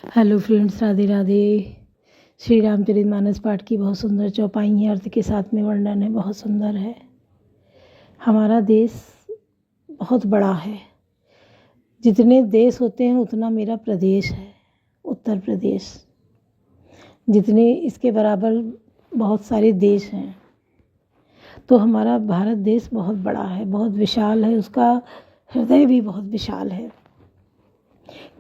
Hello friends, Radhe Radhe. Shri Ramcharitmanas पाठ की बहुत सुंदर चौपाई है, अर्थ के साथ में वर्णन है, बहुत सुंदर है। हमारा देश बहुत बड़ा है। जितने देश होते हैं उतना मेरा प्रदेश है, उत्तर प्रदेश। जितने इसके बराबर बहुत सारे देश हैं, तो हमारा भारत देश बहुत बड़ा है, बहुत विशाल है। उसका हृदय भी बहुत विशाल है,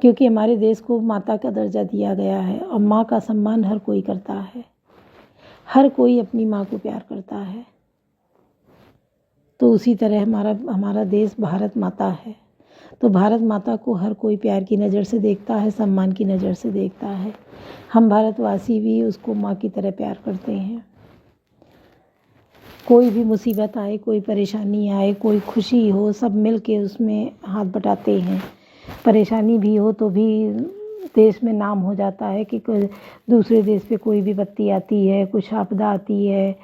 क्योंकि हमारे देश को माता का दर्जा दिया गया है और माँ का सम्मान हर कोई करता है। हर कोई अपनी माँ को प्यार करता है। तो उसी तरह हमारा देश भारत माता है। तो भारत माता को हर कोई प्यार की नज़र से देखता है, सम्मान की नज़र से देखता है। हम भारतवासी भी उसको माँ की तरह प्यार करते हैं। कोई भी मुसीबत आए, कोई परेशानी आए, कोई खुशी हो, सब मिल के उसमें हाथ बटाते हैं। परेशानी भी हो तो भी देश में नाम हो जाता है कि दूसरे देश पे कोई विपत्ति आती है, कुछ आपदा आती है,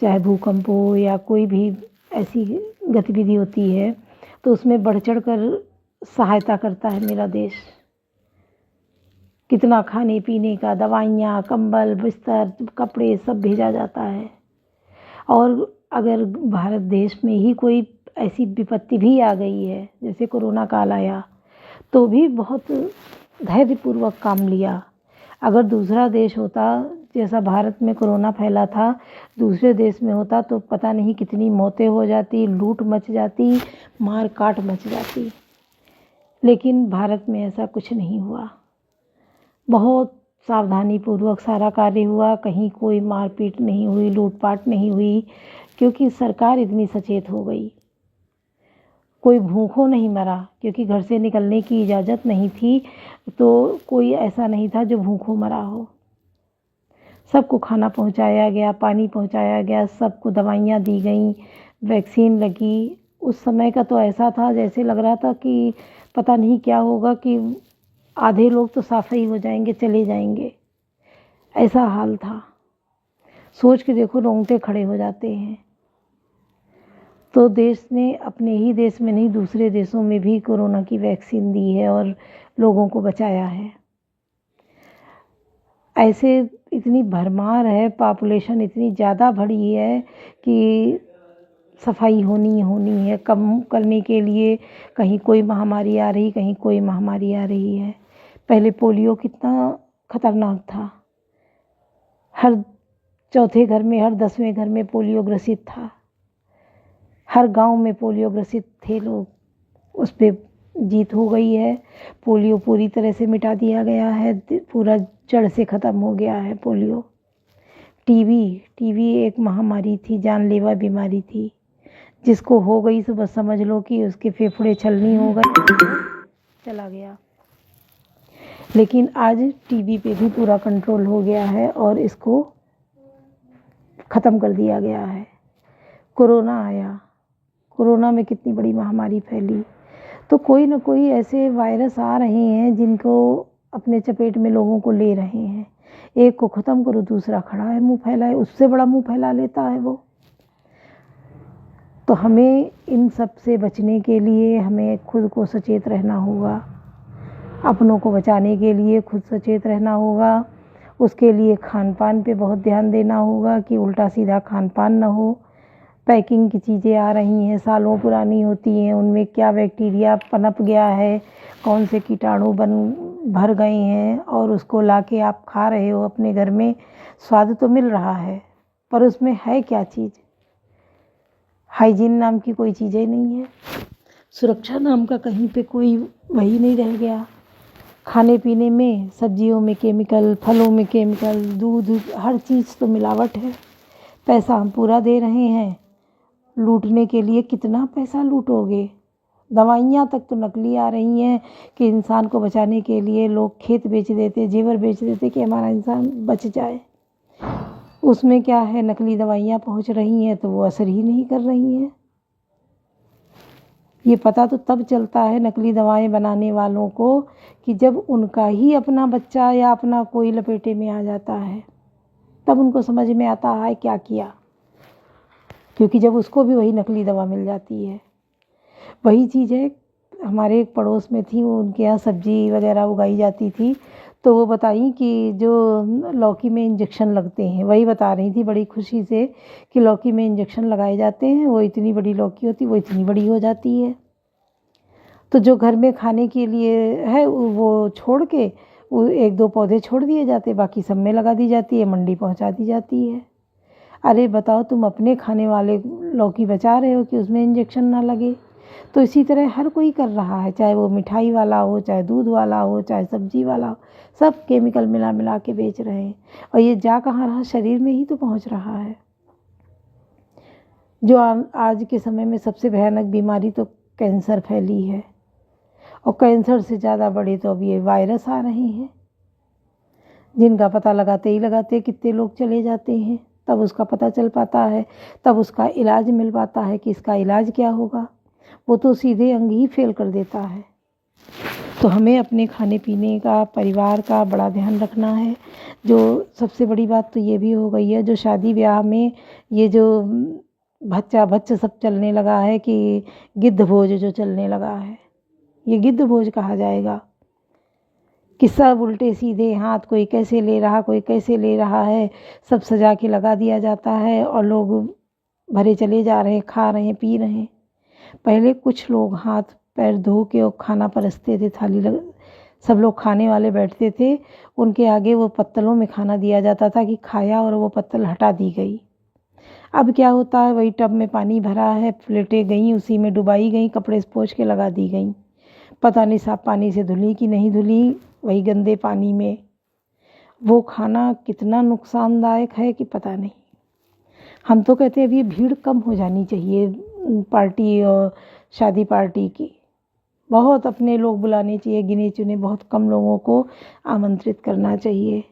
चाहे भूकंप हो या कोई भी ऐसी गतिविधि होती है, तो उसमें बढ़ चढ़ कर सहायता करता है मेरा देश। कितना खाने पीने का, दवाइयाँ, कंबल, बिस्तर, कपड़े सब भेजा जाता है। और अगर भारत देश में ही कोई ऐसी विपत्ति भी आ गई है, जैसे कोरोना काल आया, तो भी बहुत धैर्यपूर्वक काम लिया। अगर दूसरा देश होता, जैसा भारत में कोरोना फैला था, दूसरे देश में होता तो पता नहीं कितनी मौतें हो जाती, लूट मच जाती, मार काट मच जाती। लेकिन भारत में ऐसा कुछ नहीं हुआ। बहुत सावधानी पूर्वक सारा कार्य हुआ। कहीं कोई मारपीट नहीं हुई, लूटपाट नहीं हुई, क्योंकि सरकार इतनी सचेत हो गई। कोई भूखों नहीं मरा, क्योंकि घर से निकलने की इजाज़त नहीं थी, तो कोई ऐसा नहीं था जो भूखों मरा हो। सबको खाना पहुंचाया गया, पानी पहुंचाया गया, सबको दवाइयाँ दी गई, वैक्सीन लगी। उस समय का तो ऐसा था जैसे लग रहा था कि पता नहीं क्या होगा, कि आधे लोग तो साफ ही हो जाएंगे, चले जाएंगे, ऐसा हाल था। सोच के देखो, रोंगटे खड़े हो जाते हैं। तो देश ने अपने ही देश में नहीं, दूसरे देशों में भी कोरोना की वैक्सीन दी है और लोगों को बचाया है। ऐसे इतनी भरमार है, पॉपुलेशन इतनी ज़्यादा बढ़ी है कि सफाई होनी है। कम करने के लिए कहीं कोई महामारी आ रही, कहीं कोई महामारी आ रही है। पहले पोलियो कितना खतरनाक था। हर चौथे घर में, हर 10वें घर में पोलियो ग्रसित था। हर गांव में पोलियो ग्रसित थे लोग। उस पर जीत हो गई है। पोलियो पूरी तरह से मिटा दिया गया है, पूरा जड़ से ख़त्म हो गया है पोलियो। टीबी एक महामारी थी, जानलेवा बीमारी थी। जिसको हो गई तो बस समझ लो कि उसके फेफड़े छलनी हो गए, चला गया। लेकिन आज टीबी पे भी पूरा कंट्रोल हो गया है और इसको ख़त्म कर दिया गया है। कोरोना आया, कोरोना में कितनी बड़ी महामारी फैली। तो कोई ना कोई ऐसे वायरस आ रहे हैं जिनको अपने चपेट में लोगों को ले रहे हैं। एक को ख़त्म करो, दूसरा खड़ा है मुंह फैलाए, उससे बड़ा मुंह फैला लेता है वो। तो हमें इन सब से बचने के लिए हमें खुद को सचेत रहना होगा। अपनों को बचाने के लिए खुद सचेत रहना होगा। उसके लिए खान पान पे बहुत ध्यान देना होगा कि उल्टा सीधा खान पान ना हो। पैकिंग की चीज़ें आ रही हैं, सालों पुरानी होती हैं, उनमें क्या बैक्टीरिया पनप गया है, कौन से कीटाणु भर गए हैं, और उसको लाके आप खा रहे हो अपने घर में। स्वाद तो मिल रहा है, पर उसमें है क्या चीज़? हाइजीन नाम की कोई चीज़ें नहीं है। सुरक्षा नाम का कहीं पे कोई वही नहीं रह गया। खाने पीने में, सब्जियों में केमिकल, फलों में केमिकल, दूध, हर चीज़ तो मिलावट है। पैसा हम पूरा दे रहे हैं लूटने के लिए। कितना पैसा लूटोगे? दवाइयाँ तक तो नकली आ रही हैं कि इंसान को बचाने के लिए लोग खेत बेच देते, जेवर बेच देते कि हमारा इंसान बच जाए। उसमें क्या है, नकली दवाइयाँ पहुंच रही हैं तो वो असर ही नहीं कर रही हैं। ये पता तो तब चलता है नकली दवाएं बनाने वालों को कि जब उनका ही अपना बच्चा या अपना कोई लपेटे में आ जाता है, तब उनको समझ में आता है क्या किया। क्योंकि जब उसको भी वही नकली दवा मिल जाती है। वही चीज़ है, हमारे एक पड़ोस में थी, वो उनके यहाँ सब्जी वगैरह उगाई जाती थी, तो वो बताई कि जो लौकी में इंजेक्शन लगते हैं, वही बता रही थी बड़ी खुशी से कि लौकी में इंजेक्शन लगाए जाते हैं, वो इतनी बड़ी लौकी होती वो इतनी बड़ी हो जाती है। तो जो घर में खाने के लिए है वो छोड़ के वो 1-2 पौधे छोड़ दिए जाते, बाकी सब में लगा दी जाती है, मंडी पहुंचा दी जाती है। अरे बताओ, तुम अपने खाने वाले लौकी बचा रहे हो कि उसमें इंजेक्शन ना लगे। तो इसी तरह हर कोई कर रहा है, चाहे वो मिठाई वाला हो, चाहे दूध वाला हो, चाहे सब्जी वाला हो, सब केमिकल मिला मिला के बेच रहे हैं। और ये जा कहाँ रहा, शरीर में ही तो पहुंच रहा है। जो आज के समय में सबसे भयानक बीमारी तो कैंसर फैली है, और कैंसर से ज़्यादा बड़े तो अब ये वायरस आ रहे हैं, जिनका पता लगाते ही लगाते कितने लोग चले जाते हैं। तब उसका पता चल पाता है, तब उसका इलाज मिल पाता है कि इसका इलाज क्या होगा। वो तो सीधे अंग ही फेल कर देता है। तो हमें अपने खाने पीने का, परिवार का बड़ा ध्यान रखना है। जो सबसे बड़ी बात तो ये भी हो गई है, जो शादी ब्याह में ये जो भच्चा भच्च सब चलने लगा है कि गिद्ध भोज जो चलने लगा है, ये गिद्ध भोज कहा जाएगा कि सब उल्टे सीधे हाथ, कोई कैसे ले रहा, कोई कैसे ले रहा है, सब सजा के लगा दिया जाता है और लोग भरे चले जा रहे हैं, खा रहे हैं, पी रहे हैं। पहले कुछ लोग हाथ पैर धो के और खाना परसते थे, सब लोग खाने वाले बैठते थे, उनके आगे वो पत्तलों में खाना दिया जाता था कि खाया और वो पत्तल हटा दी गई। अब क्या होता है, वही टब में पानी भरा है, प्लेटें गई उसी में डुबाई गई, कपड़े से पोंछ के लगा दी गई, पता नहीं साफ पानी से धुली कि नहीं धुली, वही गंदे पानी में। वो खाना कितना नुकसानदायक है कि पता नहीं। हम तो कहते हैं अभी भीड़ कम हो जानी चाहिए पार्टी और शादी पार्टी की, बहुत अपने लोग बुलाने चाहिए, गिने चुने बहुत कम लोगों को आमंत्रित करना चाहिए।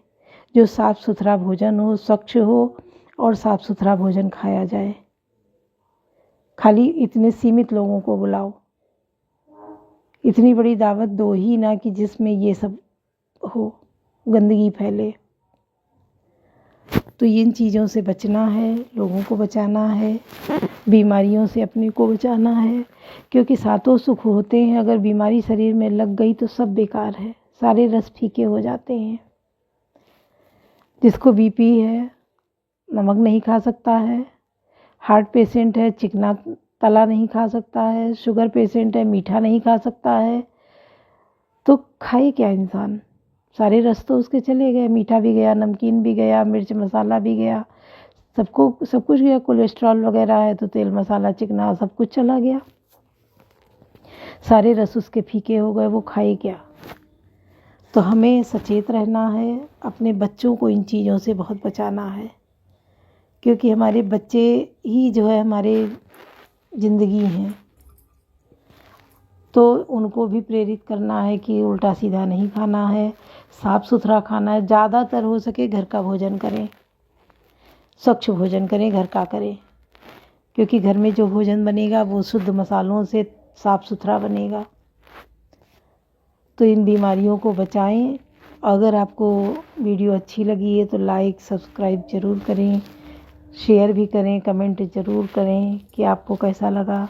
जो साफ़ सुथरा भोजन हो, स्वच्छ हो और साफ़ सुथरा भोजन खाया जाए। खाली इतने सीमित लोगों को बुलाओ, इतनी बड़ी दावत दो ही ना कि जिसमें ये सब हो, गंदगी फैले। तो इन चीज़ों से बचना है, लोगों को बचाना है, बीमारियों से अपने को बचाना है, क्योंकि सातों सुख होते हैं, अगर बीमारी शरीर में लग गई तो सब बेकार है, सारे रस फीके हो जाते हैं। जिसको बीपी है नमक नहीं खा सकता है, हार्ट पेशेंट है चिकना तला नहीं खा सकता है, शुगर पेशेंट है मीठा नहीं खा सकता है, तो खाए क्या इंसान। सारे रस तो उसके चले गए, मीठा भी गया, नमकीन भी गया, मिर्च मसाला भी गया, सब कुछ गया। कोलेस्ट्रॉल वगैरह है तो तेल मसाला चिकना सब कुछ चला गया, सारे रस उसके फीके हो गए, वो खाए क्या। तो हमें सचेत रहना है, अपने बच्चों को इन चीज़ों से बहुत बचाना है, क्योंकि हमारे बच्चे ही जो है हमारे ज़िंदगी हैं। तो उनको भी प्रेरित करना है कि उल्टा सीधा नहीं खाना है, साफ़ सुथरा खाना है, ज़्यादातर हो सके घर का भोजन करें, स्वच्छ भोजन करें, घर का करें, क्योंकि घर में जो भोजन बनेगा वो शुद्ध मसालों से साफ़ सुथरा बनेगा। तो इन बीमारियों को बचाएं। अगर आपको वीडियो अच्छी लगी है तो लाइक सब्सक्राइब ज़रूर करें, शेयर भी करें, कमेंट ज़रूर करें कि आपको कैसा लगा।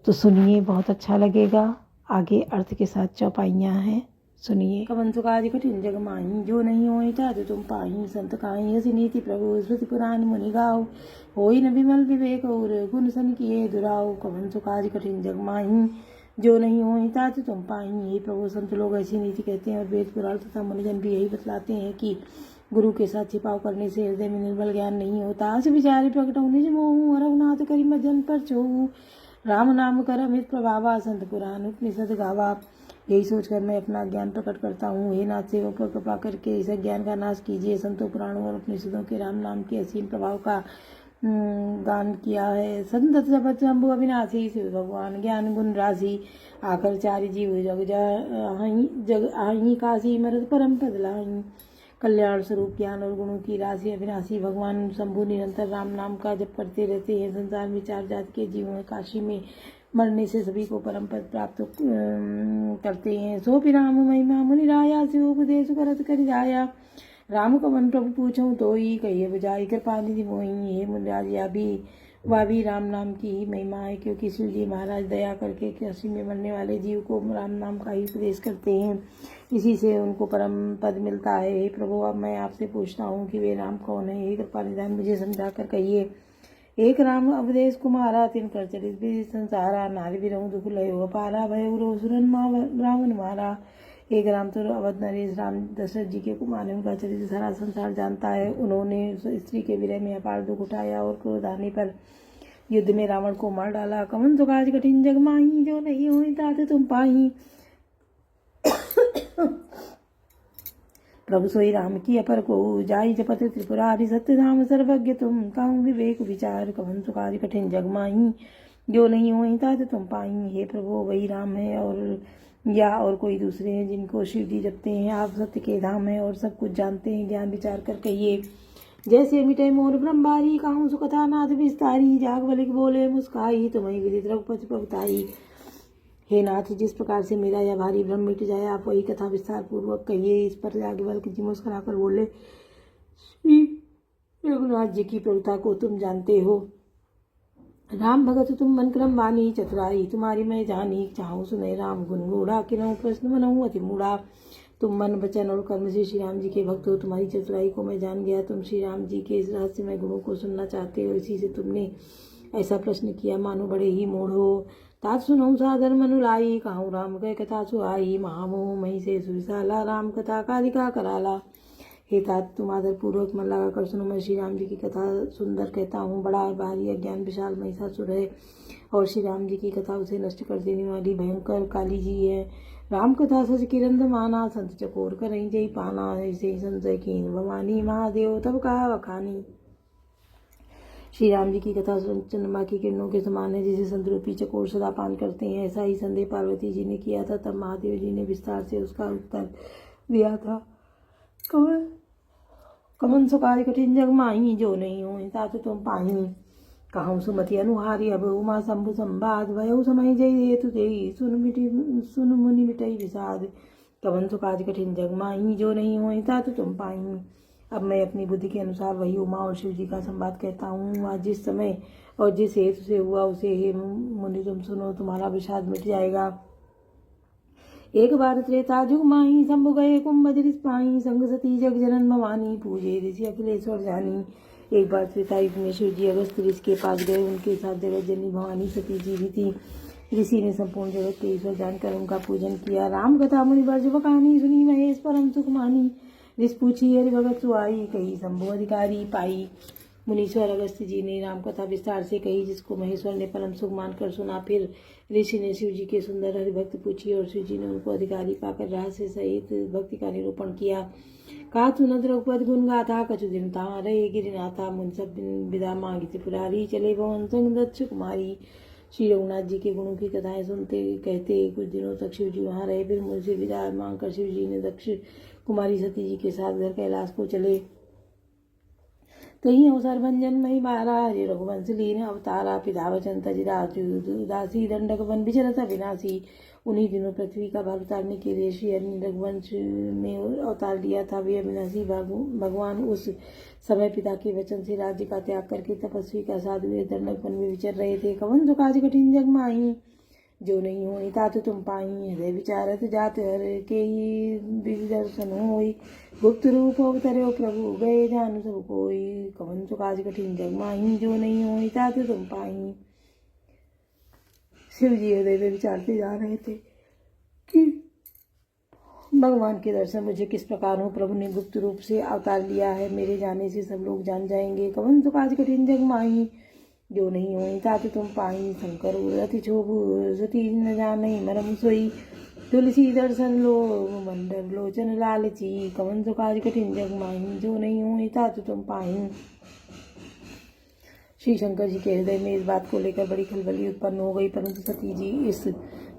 तो सुनिए, बहुत अच्छा लगेगा। आगे अर्थ के साथ चौपाइयाँ हैं, सुनिए। कवन सुकादि कठिन जग माही, जो नहीं होई ताते तुम पाही, संत काई हसी नीति प्रभु स्मृति पुराण मुनि गाओ, होई न विमल विवेक और गुण सन किए दुराओ। कवन सुकादि कठिन जग माही, जो नहीं होई ताते तुम पाही। यही प्रभु संत लोग ऐसी नीति कहते हैं, और वेद पुराण तथा मुनिजन भी यही बतलाते हैं कि गुरु के साथ छिपाव करने से हृदय में निर्बल ज्ञान नहीं होता। आस विचारे प्रकट निज मोहु, रघुनाथ करि मजन पर छोहु, राम नाम कर अमित प्रभावा, संत पुराण उपनिषद गावा। यही सोचकर मैं अपना ज्ञान प्रकट करता हूँ। हे नाथ, सेवक पर कृपा करके इस ज्ञान का नाश कीजिए। संतों पुराणों और उपनिषदों के राम नाम के असीम प्रभाव का गान किया है। संत जपत शंभु अविनाशी, शिव भगवान ज्ञान गुण राशि, आकर चारि जीव जग आही काशी, मरद परम पद लाही। कल्याण स्वरूप ज्ञान और गुणों की राशि अविनाशी भगवान शंभु निरंतर राम नाम का जप करते रहते हैं। संसार में 4 जाति के जीवों में काशी में मरने से सभी को परम पद प्राप्त करते हैं। सो भी राम महिमा मुनि राया, शिव उपदेश करत करि जाया। राम कवन प्रभु पूछऊं तोई, कहिए बुझाई कृपा निधि मोहि। हे मुनिराज, या भी वह भी राम नाम की ही महिमा है, क्योंकि शिव जी महाराज दया करके काशी में मरने वाले जीव को राम नाम का ही उपदेश करते हैं, इसी से उनको परम पद मिलता है। हे प्रभु, अब मैं आपसे पूछता हूँ कि वे राम कौन है? हे कृपा निधान मुझे समझा कर कहिए। एक राम अवधेश कुमारा, तिन कर चरित विधि संसारा, नारी विरहु दुख लयो अपारा, भय सुरन रावण मारा। एक राम तो अवध नरेश राम दशरथ जी के कुमार, उनका चरित्र सारा संसार जानता है। उन्होंने स्त्री के विरह में अपार दुख उठाया और क्रोध आने पर युद्ध में रावण को मार डाला। कवन तो काज कठिन जग माही, जो नहीं हुई तात तुम पाही। प्रभु सोई राम की अपर को, जाई जपत त्रिपुरारी, सत्य धाम सर्वज्ञ तुम, कहूँ विवेक विचार। कवन तो काज कठिन जग माही, जो नहीं हुई तात तुम पाई। हे प्रभु, वही राम है और कोई दूसरे हैं जिनको शिव जी जपते हैं? आप सत्य के धाम है और सब कुछ जानते हैं, ज्ञान विचार कर कहिए। जैसे मिटे मोर ब्रह्मबारी, कहूँ सुकथा नाथ विस्तारी, जाग बलिक बोले मुस्काई, तुम्हें विदित रघुपति प्रभुताई। हे नाथ, जिस प्रकार से मेरा यह भारी भ्रम मिट जाए, आप वही कथा विस्तार पूर्वक कहिए। इस पर याज्ञवल्क्य जी मुस्कुरा कर बोले, श्री रघुनाथ जी की प्रभुता को तुम जानते हो। राम भगत तुम मन क्रम वाणी, चतुराई तुम्हारी मैं जानी, चाहूँ सुने राम गुण गूढ़ा, किनहु प्रश्न मनहु अति मूढ़ा। तुम मन वचन और कर्म से श्री राम जी के भक्त हो, तुम्हारी चतुराई को मैं जान गया। तुम श्री राम जी के इस रहस्यमय गुणों को सुनना चाहते हो, इसी से तुमने ऐसा प्रश्न किया, मानो बड़े ही मूढ़ हो। तात सुनहु सादर मनुलाई, कहूँ राम कह कथा सुहाई, महामोह मही से सुविशाला, राम कथा कारिका कराला। हे तात, तुम आदर पूर्वक मन लगा कर सुनो, मैं श्री राम जी की कथा सुंदर कहता हूँ। बड़ा भारी अज्ञान विशाल महिषासुर है और श्री राम जी की कथा उसे नष्ट कर देने वाली भयंकर काली जी है। राम कथा सच किरंद माना, संत चकोर करें जय पाना, ऐसे संजय कीन भवानी, महादेव तब कहा वखानी। श्री राम जी की कथा चंद्रमा की किरणों के समान है, जिसे संत रूपी चकोर सदा पान करते हैं। ऐसा ही संदेह पार्वती जी ने किया था, तब महादेव जी ने विस्तार से उसका उत्तर दिया था। कमन सो कार्य कठिन जग माही, जो नहीं हो तात तुम पाही। कहूँ सुमति अनुहारी, अब उमा शंभु संवाद, वयु समय जय हेतु देई, सुन मुनि मिटई विषाद। कवन सो काज कठिन जग माही, जो नहीं हो तात तुम पाही। अब मैं अपनी बुद्धि के अनुसार वही उमा और शिव जी का संवाद कहता हूँ। आज जिस समय और जिस हेतु से हुआ उसे हे मुनि तुम सुनो, तुम्हारा विषाद मिट जाएगा। एक बार त्रेता जुग माही, शंभु गए कुंभ रिस पाही, संग सती जग जनन भवानी, पूजे ऋषि अखिलेश्वर जानी। एक बार त्रेता युग में शिव जी अगस्त ऋषि के पास गए, उनके साथ जगत जननी भवानी सती जी भी थी। ऋषि ने संपूर्ण जगत के ईश्वर जानकर उनका पूजन किया। राम कथा मुनि वर्ज कहानी, सुनी महेश परम सुख मानी। ऋषि पूछी हरि भगत सुआई, कही शंभु अधिकारी पाई। मुनीश्वर अगस्त्य जी ने राम कथा विस्तार से कही, जिसको महेश्वर ने परम सुख मानकर सुना। फिर ऋषि ने शिव जी के सुंदर हरिभक्त पूछी और शिव जी ने उनको अधिकारी पाकर रहस्य सहित भक्ति का निरूपण किया। कहा सुनत रघुपति गुण गाथा, कछु दिन ता रहे गिरिनाथा, मुन सब विदा मांगी त्रिपुरारी, चले भवन संग दक्ष कुमारी। श्री रघुनाथ जी के गुणों की कथाएं सुनते कहते कुछ दिनों तक शिव जी वहाँ रहे। फिर मुझसे विदा मांगकर शिव जी ने दक्ष कुमारी सती जी के साथ घर कैलाश को चले। कहीं अवसर भंजन मही बारा, हरि रघुवंश लीन अवतारा, पिता वचन तजिरा दासी, दंडक वन विचरता विनाशी। उन्हीं दिनों पृथ्वी का भार उतारने के लिए श्री हरि रघुवंश में अवतार लिया था। वे अविनाशी भगवान उस समय पिता के वचन से राज्य का त्याग करके तपस्वी का साथ हुए दंडक वन में विचर रहे थे। कवन तो काज कठिन जग माही, जो नहीं होई तात तुम पाई। हृदय विचारत जात हर के ही दर्शन होई, गुप्त रूप अवतर्यो प्रभु, गए जान सब कोई। कवन तो काज कठिन जग माही, जो नहीं होई तात तुम पाई। शिव जी हृदय में विचारते जा रहे थे कि भगवान के दर्शन मुझे किस प्रकार हो। प्रभु ने गुप्त रूप से अवतार लिया है, मेरे जाने से सब लोग जान जाएंगे। कवन तो काज कठिन जग माही, जो नहीं होई तात तुम पाई। शंकर रति क्षोभु सती न जाने, मरम सोई तुलसी दर्शन लो, मंडर लोचन लालची। कवन तो काज कठिन जग माही, जो नहीं होई तात तुम पाई। श्री शंकर जी के हृदय में इस बात को लेकर बड़ी खलबली उत्पन्न हो गई, परंतु सती जी इस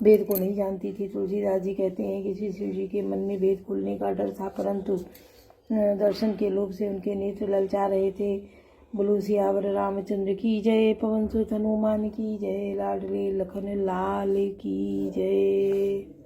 भेद को नहीं जानती थी। तुलसीदास जी कहते हैं कि श्री शिव जी के मन में भेद खुलने का डर था, परंतु दर्शन के लोभ से उनके नेत्र ललचा रहे थे। बोलो सियावर रामचंद्र की जय, पवन सुत हनुमान की जय, लाडले लखन लाल की जय।